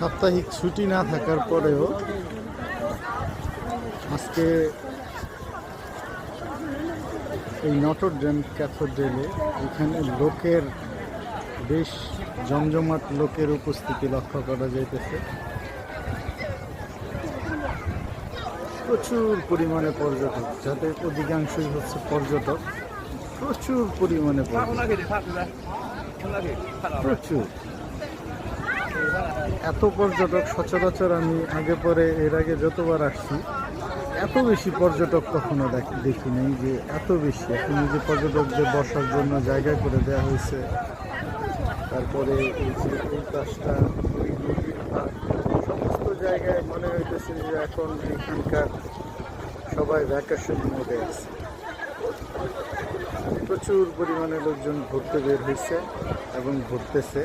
সাপ্তাহিক ছুটি না থাকার পরেও আজকে এই নটর ডেম ক্যাথেড্রালে এখানে লোকের বেশ জমজমাট লোকের উপস্থিতি লক্ষ্য করা যাইতেছে। প্রচুর পরিমাণে পর্যটক, যাদের অধিকাংশই হচ্ছে পর্যটক, প্রচুর পরিমাণে প্রচুর এত পর্যটক সচরাচর আমি এর আগে যতবার আসছি এত বেশি পর্যটক কখনো দেখি নাই যে এত বেশি। এখন যে পর্যটকদের বসার জন্য জায়গা করে দেওয়া হয়েছে, তারপরে এই যে এই পাশটা ওই নদীর পাড়, সমস্ত জায়গায় মনে হইতেছে যে এখন এখানকার সবাই ভ্যাকেশন মোডে আছে। প্রচুর পরিমাণে লোকজন ঘুরতে বের হয়েছে এবং ঘুরতেছে,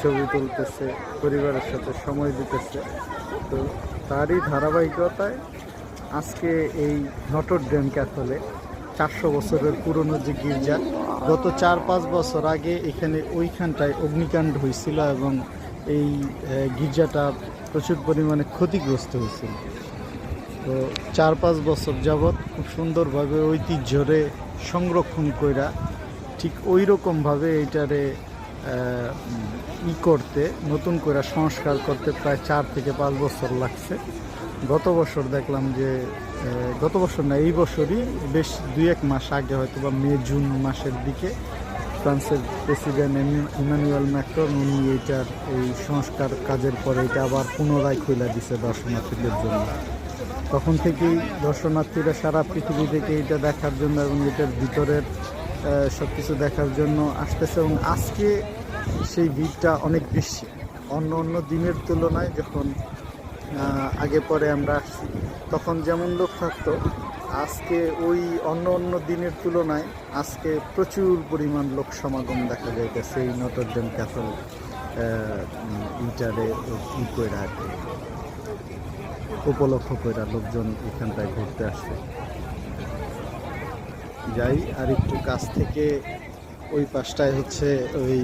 ছবি তুলতেছে, পরিবারের সাথে সময় দিতেছে। তো তারই ধারাবাহিকতায় আজকে এই নটর ডেম ক্যাথলে 400 বছরের পুরনো যে গির্জা, গত 4-5 বছর আগে এখানে ওইখানটায় অগ্নিকাণ্ড হয়েছিল এবং এই গির্জাটা প্রচুর পরিমাণে ক্ষতিগ্রস্ত হয়েছিল। তো 4-5 বছর যাবৎ খুব সুন্দরভাবে ঐতিহ্যরে সংরক্ষণ কইরা ঠিক ওই রকমভাবে এইটারে করতে, নতুন করে সংস্কার করতে প্রায় 4 থেকে 5 বছর লাগছে। গত বছর দেখলাম যে গত বছর না, এই বছরই বেশ 2-1 মাস আগে, হয়তো বা মে-জুন মাসের দিকে ফ্রান্সের প্রেসিডেন্ট ইমানুয়েল ম্যাক্রন উনি এইটার এই সংস্কার কাজের পরে এটা আবার পুনরায় খুলে দিছে দর্শনার্থীদের জন্য। তখন থেকেই দর্শনার্থীরা সারা পৃথিবী থেকে এটা দেখার জন্য এবং এটার ভিতরের সব কিছু দেখার জন্য আসতেছে। এবং আজকে সেই ভিড়টা অনেক বেশি অন্য দিনের তুলনায়। যখন আগে পরে আমরা আসছি তখন যেমন লোক থাকতো, আজকে ওই অন্য দিনের তুলনায় আজকে প্রচুর পরিমাণ লোক সমাগম দেখা যাইতেছে এই নটর ডেম ক্যাথল ইটারে কইরা আর কি উপলক্ষ কইরা লোকজন এখানটায় ঘুরতে আসছে। যাই আর একটু কাছ থেকে, ওই পাশটায় হচ্ছে ওই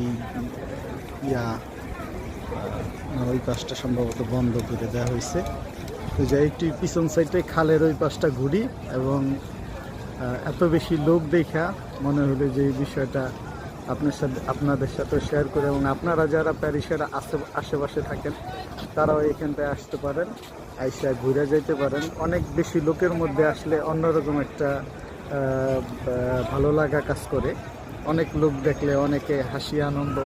ওই পাশটা সম্ভবত বন্ধ করে দেওয়া হয়েছে। তো যাই একটু পিছন সাইডে খালের ওই পাশটা ঘুরি এবং এত বেশি লোক দেখা মনে হলো যে এই বিষয়টা আপনাদের সাথে শেয়ার করে, এবং আপনারা যারা প্যারিসের আশেপাশে থাকেন তারাও এখানটায় আসতে পারেন, আইসা ঘুরে যেতে পারেন। অনেক বেশি লোকের মধ্যে আসলে অন্যরকম একটা ভালো লাগা কাজ করে। অনেক লোক দেখলে অনেকে হাসি আনন্দ